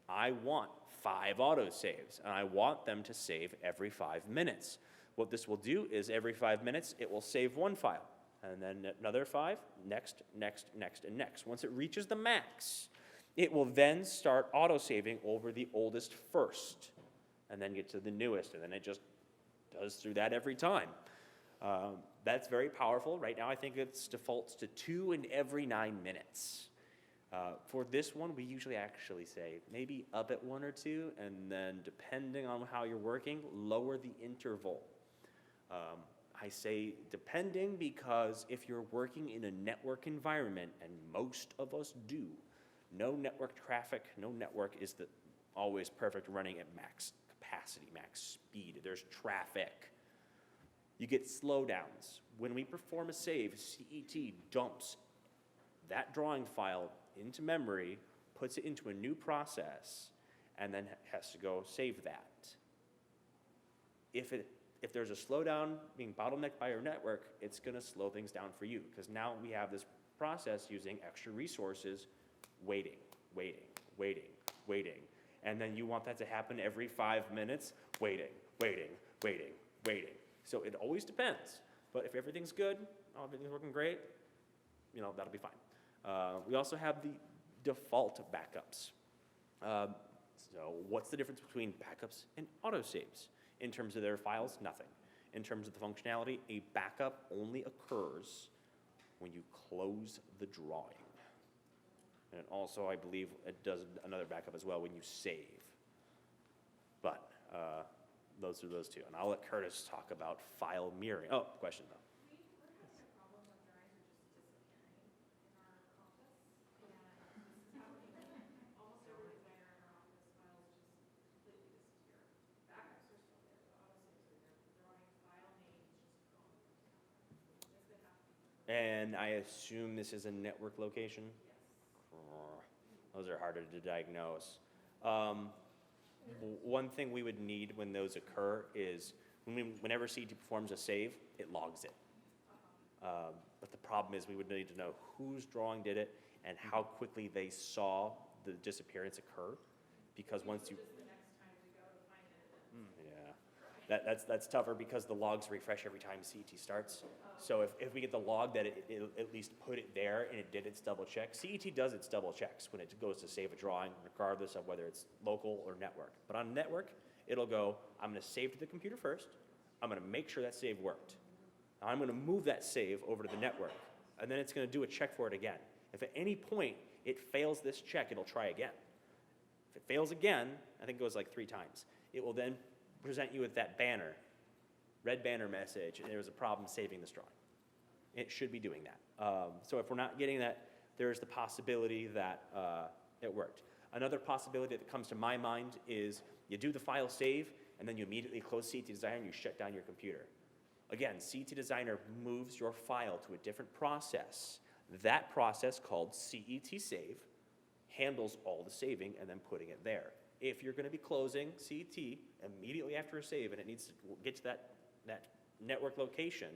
I want 5 autosaves, and I want them to save every 5 minutes. What this will do is every 5 minutes, it will save 1 file, and then another 5, next, and next. Once it reaches the max, it will then start autosaving over the oldest first, and then get to the newest, and then it just does through that every time. That's very powerful. Right now, I think it defaults to 2 in every 9 minutes. For this one, we usually actually say maybe up at 1 or 2, and then depending on how you're working, lower the interval. I say depending because if you're working in a network environment, and most of us do, no network traffic, no network is always perfect running at max capacity, max speed. There's traffic. You get slowdowns. When we perform a save, CET dumps that drawing file into memory, puts it into a new process, and then has to go save that. If there's a slowdown being bottlenecked by your network, it's going to slow things down for you, because now we have this process using extra resources, waiting. And then you want that to happen every 5 minutes, waiting. So it always depends. But if everything's good, everything's working great, that'll be fine. We also have the default backups. So what's the difference between backups and autosaves? In terms of their files, nothing. In terms of the functionality, a backup only occurs when you close the drawing. And also, I believe it does another backup as well when you save. But those are those two. And I'll let Curtis talk about file mirroring. Oh, question though. We're having a problem with drawings are just disappearing in our office, and this is happening. Almost every designer in our office files just completely disappear. Backups are still there, the autosaves are there, the drawing file name is just gone. It's been happening. And I assume this is a network location? Yes. Those are harder to diagnose. One thing we would need when those occur is whenever CET performs a save, it logs it. But the problem is we would need to know whose drawing did it and how quickly they saw the disappearance occur. Because once you... Just the next time we go to find it. Yeah, that's tougher because the logs refresh every time CET starts. So if we get the log that it at least put it there and it did its double check. CET does its double checks when it goes to save a drawing, regardless of whether it's local or network. But on network, it'll go, I'm going to save to the computer first. I'm going to make sure that save worked. Now I'm going to move that save over to the network, and then it's going to do a check for it again. If at any point it fails this check, it'll try again. If it fails again, I think it goes like 3 times, it will then present you with that banner, red banner message, and there was a problem saving this drawing. It should be doing that. So if we're not getting that, there's the possibility that it worked. Another possibility that comes to my mind is you do the file save, and then you immediately close CET Designer and you shut down your computer. Again, CET Designer moves your file to a different process. That process, called CET Save, handles all the saving and then putting it there. If you're going to be closing CET immediately after a save and it needs to get to that network location,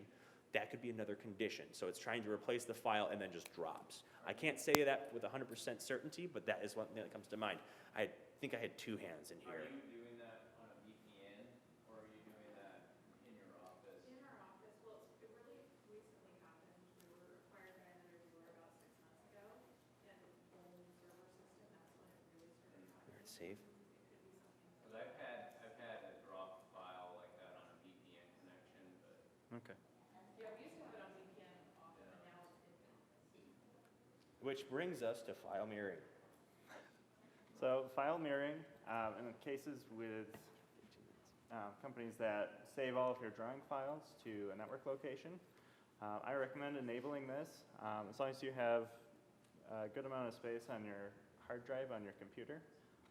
that could be another condition. So it's trying to replace the file and then just drops. I can't say that with 100% certainty, but that is one thing that comes to mind. I think I had 2 hands in here. Are you doing that on a VPN, or are you doing that in your office? In our office, well, it really recently happened. We were acquired by another dealer about 6 months ago, and old server system, that's when it really started happening. Save. Because I've had a drop file like that on a VPN connection, but Okay. Yeah, we used to have it on VPN often, and now it's in office. Which brings us to file mirroring. So file mirroring, in the cases with companies that save all of your drawing files to a network location, I recommend enabling this as long as you have a good amount of space on your hard drive on your computer.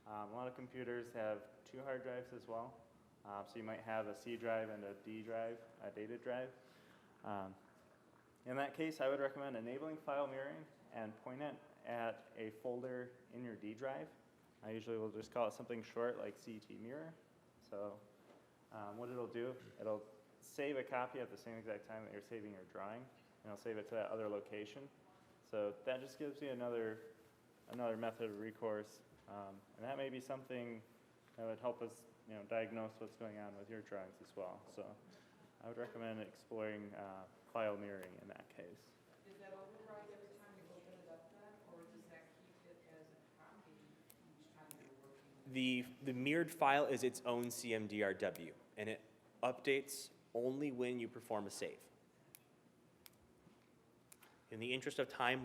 A lot of computers have 2 hard drives as well. So you might have a C drive and a D drive, a data drive. In that case, I would recommend enabling file mirroring and point it at a folder in your D drive. I usually will just call it something short like CET mirror. So what it'll do, it'll save a copy at the same exact time that you're saving your drawing, and it'll save it to that other location. So that just gives you another method of recourse, and that may be something that would help us, diagnose what's going on with your drawings as well. So I would recommend exploring file mirroring in that case. Is that override every time you open it up then, or does that keep it as a copy each time you're working? The mirrored file is its own CMDRW, and it updates only when you perform a save. In the interest of time,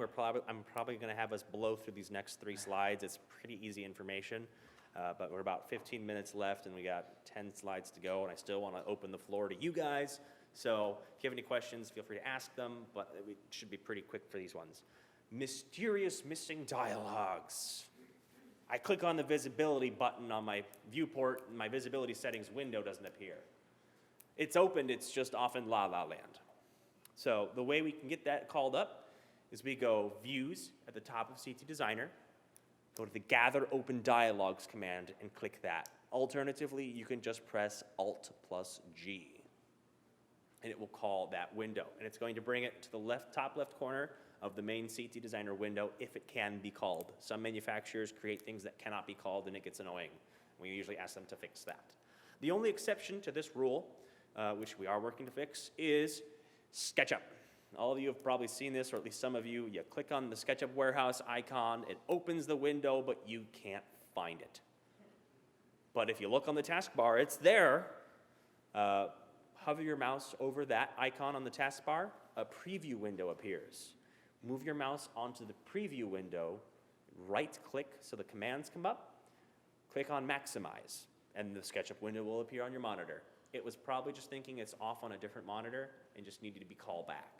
I'm probably going to have us blow through these next 3 slides. It's pretty easy information, but we're about 15 minutes left, and we got 10 slides to go, and I still want to open the floor to you guys So if you have any questions, feel free to ask them, but it should be pretty quick for these ones. Mysterious missing dialogues. I click on the visibility button on my viewport, and my visibility settings window doesn't appear. It's opened, it's just off in La La Land. So the way we can get that called up is we go Views at the top of CET Designer, go to the Gather Open Dialogs command and click that. Alternatively, you can just press Alt+G, and it will call that window. And it's going to bring it to the top left corner of the main CET Designer window if it can be called. Some manufacturers create things that cannot be called, and it gets annoying. We usually ask them to fix that. The only exception to this rule, which we are working to fix, is SketchUp. All of you have probably seen this, or at least some of you. You click on the SketchUp warehouse icon, it opens the window, but you can't find it. But if you look on the taskbar, it's there. Hover your mouse over that icon on the taskbar, a preview window appears. Move your mouse onto the preview window, right-click so the commands come up, click on Maximize, and the SketchUp window will appear on your monitor. It was probably just thinking it's off on a different monitor and just needed to be called back.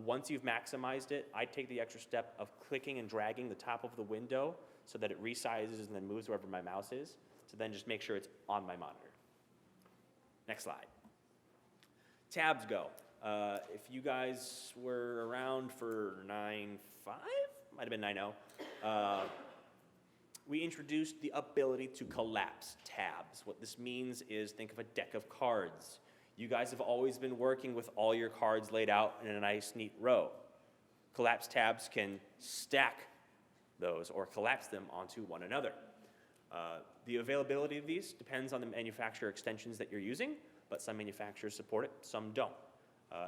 Once you've maximized it, I take the extra step of clicking and dragging the top of the window so that it resizes and then moves wherever my mouse is, to then just make sure it's on my monitor. Next slide. Tabs go. If you guys were around for 9.5, might have been 9.0, we introduced the ability to collapse tabs. What this means is think of a deck of cards. You guys have always been working with all your cards laid out in a nice, neat row. Collapse tabs can stack those or collapse them onto one another. The availability of these depends on the manufacturer extensions that you're using, but some manufacturers support it, some don't.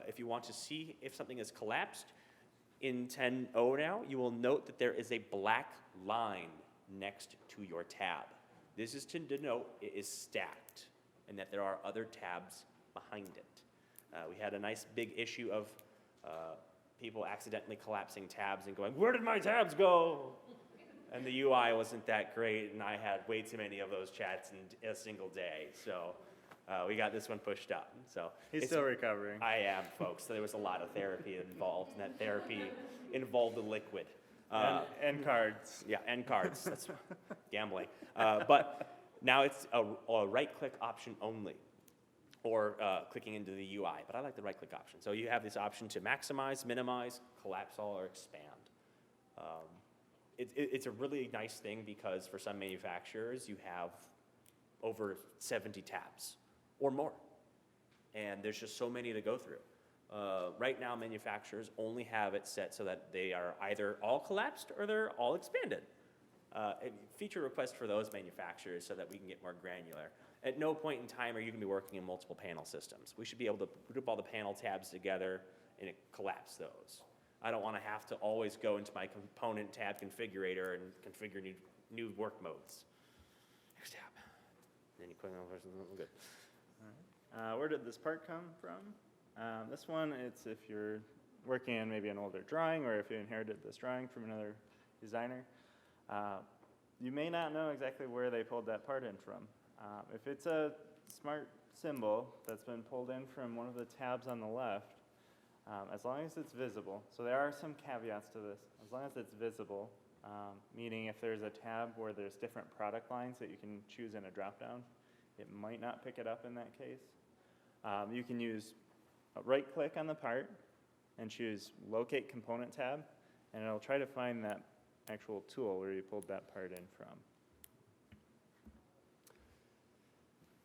If you want to see if something is collapsed, in 10.0 now, you will note that there is a black line next to your tab. This is to denote it is stacked and that there are other tabs behind it. We had a nice big issue of people accidentally collapsing tabs and going, "Where did my tabs go?" And the UI wasn't that great, and I had way too many of those chats in a single day. So we got this one pushed up. So He's still recovering. I am, folks. So there was a lot of therapy involved, and that therapy involved a liquid. And cards. Yeah, and cards. That's gambling. But now it's a right-click option only, or clicking into the UI. But I like the right-click option. So you have this option to maximize, minimize, collapse all, or expand. It's a really nice thing because for some manufacturers, you have over 70 tabs or more. And there's just so many to go through. Right now, manufacturers only have it set so that they are either all collapsed or they're all expanded. Feature request for those manufacturers so that we can get more granular. At no point in time are you going to be working in multiple panel systems. We should be able to group all the panel tabs together and collapse those. I don't want to have to always go into my component tab configurator and configure new work modes. Next tab. Any questions? Good. All right. Where did this part come from? This one, it's if you're working on maybe an older drawing or if you inherited this drawing from another designer. You may not know exactly where they pulled that part in from. If it's a smart symbol that's been pulled in from one of the tabs on the left, as long as it's visible, so there are some caveats to this, as long as it's visible, meaning if there's a tab where there's different product lines that you can choose in a dropdown, it might not pick it up in that case. You can use a right-click on the part and choose Locate Component tab, and it'll try to find that actual tool where you pulled that part in from.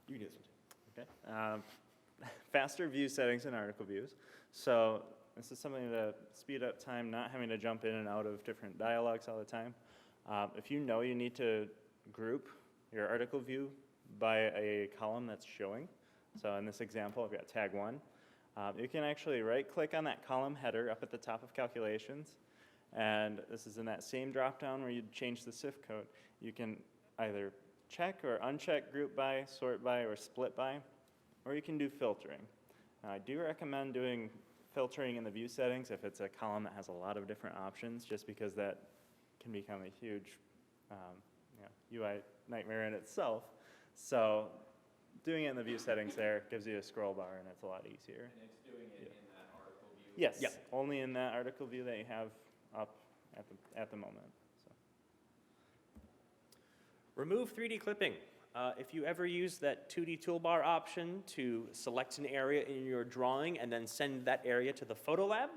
You can do this one too. Okay. Faster view settings and article views. So this is something to speed up time, not having to jump in and out of different dialogues all the time. If you know you need to group your article view by a column that's showing, so in this example, I've got tag 1. You can actually right-click on that column header up at the top of calculations, and this is in that same drop-down where you change the CIF code. You can either check or uncheck group by, sort by, or split by, or you can do filtering. Now, I do recommend doing filtering in the view settings if it's a column that has a lot of different options, just because that can become a huge UI nightmare in itself. So doing it in the view settings there gives you a scroll bar, and it's a lot easier. And it's doing it in that article view? Yes, Yep. only in that article view that you have up at the moment. So. Remove 3D clipping. If you ever use that 2D toolbar option to select an area in your drawing and then send that area to the photo lab,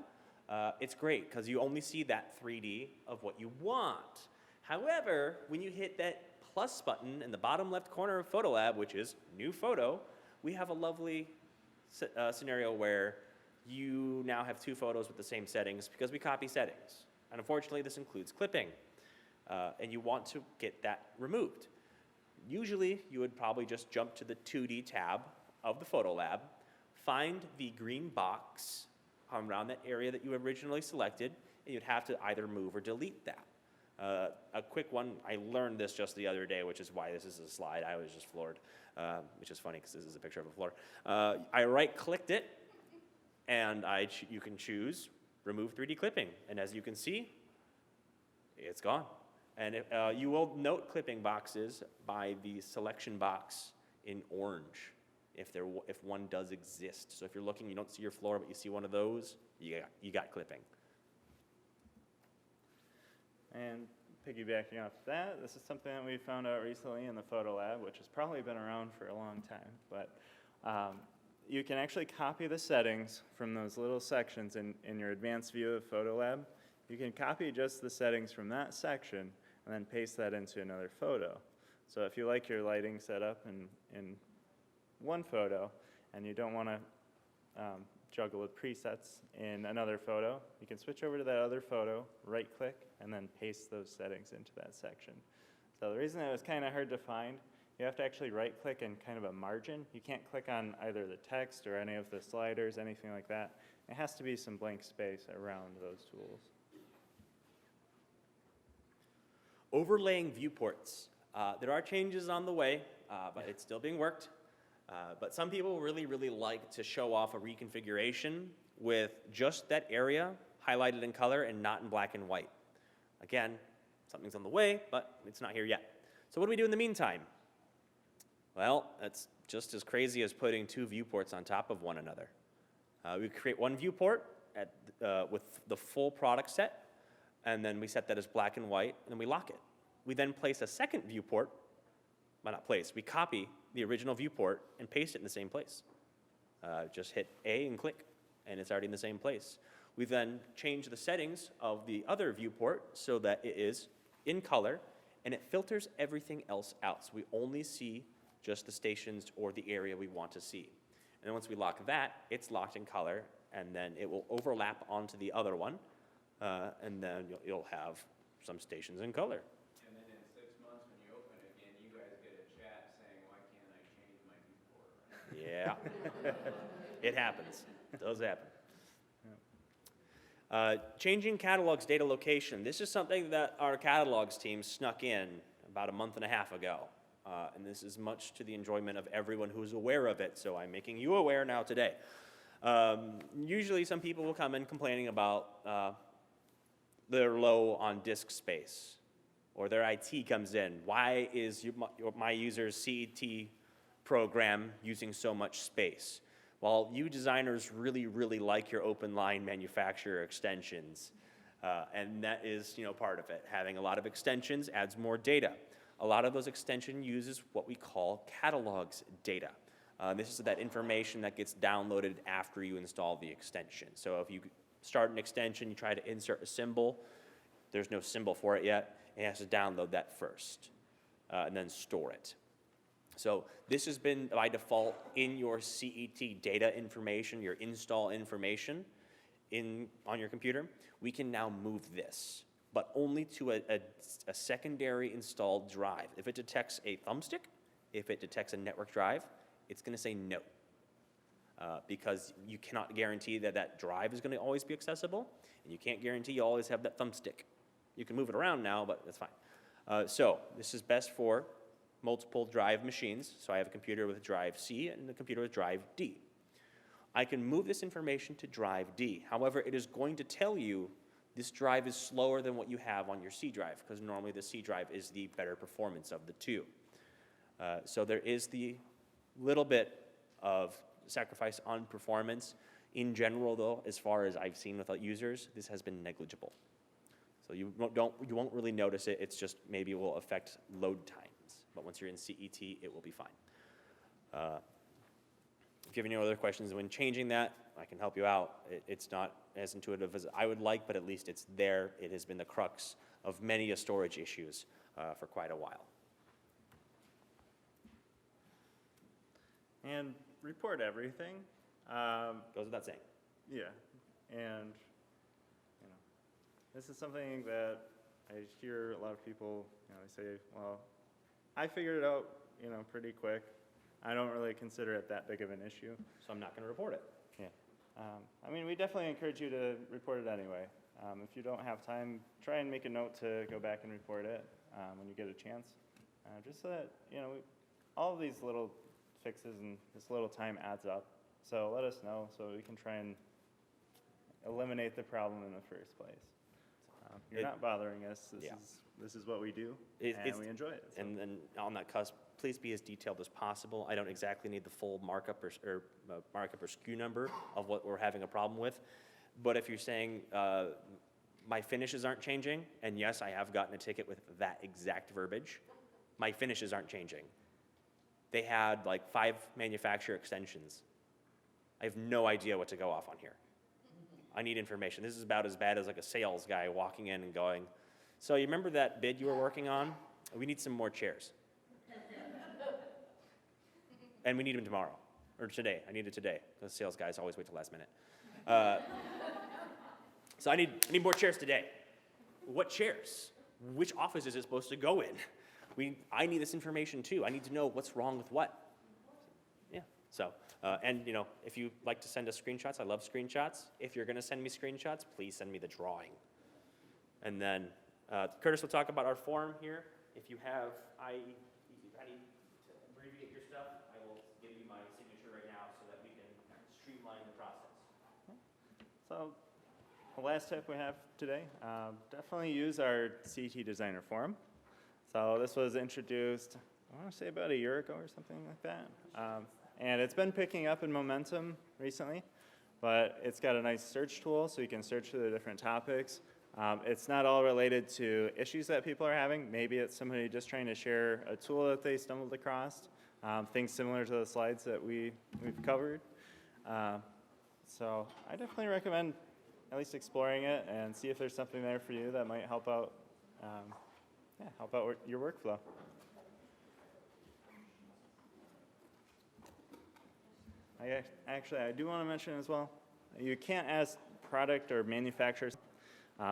it's great because you only see that 3D of what you want. However, when you hit that plus button in the bottom left corner of Photo Lab, which is New Photo, we have a lovely scenario where you now have two photos with the same settings because we copy settings. And unfortunately, this includes clipping. And you want to get that removed. Usually, you would probably just jump to the 2D tab of the Photo Lab, find the green box around that area that you originally selected, and you'd have to either move or delete that. A quick one, I learned this just the other day, which is why this is a slide. I was just floored, which is funny because this is a picture of a floor. I right-clicked it, and you can choose Remove 3D Clipping. And as you can see, it's gone. And you will note clipping boxes by the selection box in orange, if one does exist. So if you're looking, you don't see your floor, but you see one of those, you got clipping. And piggybacking off that, this is something that we found out recently in the Photo Lab, which has probably been around for a long time. But you can actually copy the settings from those little sections in your advanced view of Photo Lab. You can copy just the settings from that section and then paste that into another photo. So if you like your lighting set up in one photo and you don't want to juggle with presets in another photo, you can switch over to that other photo, right-click, and then paste those settings into that section. So the reason that was kind of hard to find, you have to actually right-click in kind of a margin. You can't click on either the text or any of the sliders, anything like that. It has to be some blank space around those tools. Overlaying viewports. There are changes on the way, but it's still being worked. But some people really, really like to show off a reconfiguration with just that area highlighted in color and not in black and white. Again, something's on the way, but it's not here yet. So what do we do in the meantime? Well, that's just as crazy as putting two viewports on top of one another. We create one viewport with the full product set, and then we set that as black and white, and then we lock it. We then place a second viewport, well, not place, we copy the original viewport and paste it in the same place. Just hit A and click, and it's already in the same place. We then change the settings of the other viewport so that it is in color, and it filters everything else out. So we only see just the stations or the area we want to see. And then once we lock that, it's locked in color, and then it will overlap onto the other one, and then you'll have some stations in color. And then in 6 months, when you open it again, you guys get a chat saying, why can't I change my viewport? Yeah, it happens. It does happen. Changing Catalogues Data location. This is something that our Catalogues team snuck in about a month and a half ago. And this is much to the enjoyment of everyone who's aware of it, so I'm making you aware now today. Usually some people will come in complaining about they're low on disk space, or their IT comes in. Why is my user's CET program using so much space? Well, you designers really, really like your open line manufacturer extensions, and that is, part of it. Having a lot of extensions adds more data. A lot of those extension uses what we call Catalogues Data. This is that information that gets downloaded after you install the extension. So if you start an extension, you try to insert a symbol, there's no symbol for it yet, it has to download that first, and then store it. So this has been by default in your CET data information, your install information on your computer. We can now move this, but only to a secondary installed drive. If it detects a thumbstick, if it detects a network drive, it's going to say no, because you cannot guarantee that that drive is going to always be accessible, and you can't guarantee you always have that thumbstick. You can move it around now, but that's fine. So this is best for multiple drive machines. So I have a computer with drive C and a computer with drive D. I can move this information to drive D. However, it is going to tell you this drive is slower than what you have on your C drive, because normally the C drive is the better performance of the two. So there is the Little bit of sacrifice on performance. In general, though, as far as I've seen with users, this has been negligible. So you won't really notice it. It's just maybe it will affect load times. But once you're in CET, it will be fine. If you have any other questions when changing that, I can help you out. It's not as intuitive as I would like, but at least it's there. It has been the crux of many storage issues for quite a while. And report everything. Goes without saying. Yeah, and this is something that I hear a lot of people, they say, well, I figured it out, pretty quick. I don't really consider it that big of an issue. So I'm not going to report it. Yeah. I mean, we definitely encourage you to report it anyway. If you don't have time, try and make a note to go back and report it when you get a chance. Just so that, all of these little fixes and this little time adds up. So let us know so we can try and eliminate the problem in the first place. You're not bothering us. This is what we do, and we enjoy it. So. And then on that cusp, please be as detailed as possible. I don't exactly need the full markup or SKU number of what we're having a problem with. But if you're saying my finishes aren't changing, and yes, I have gotten a ticket with that exact verbiage, my finishes aren't changing. They had like 5 manufacturer extensions. I have no idea what to go off on here. I need information. This is about as bad as like a sales guy walking in and going, so you remember that bid you were working on? We need some more chairs. And we need them tomorrow, or today. I need it today. The sales guys always wait till last minute. So I need more chairs today. What chairs? Which office is it supposed to go in? I need this information too. I need to know what's wrong with what. Yeah, so, and if you like to send us screenshots, I love screenshots. If you're gonna send me screenshots, please send me the drawing. And then Curtis will talk about our forum here. If you have, I need to abbreviate your stuff, I will give you my signature right now so that we can streamline the process. So the last tip we have today, definitely use our CET Designer Forum. So this was introduced, I want to say about a year ago or something like that. And it's been picking up in momentum recently, but it's got a nice search tool so you can search for the different topics. It's not all related to issues that people are having. Maybe it's somebody just trying to share a tool that they stumbled across, things similar to the slides that we've covered. So I definitely recommend at least exploring it and see if there's something there for you that might help out, your workflow. I do want to mention as well, you can't ask product or manufacturers.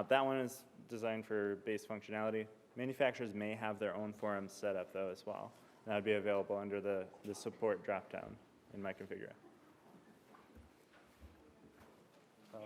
That one is designed for base functionality. Manufacturers may have their own forums set up though as well. That would be available under the support dropdown in my Configura. So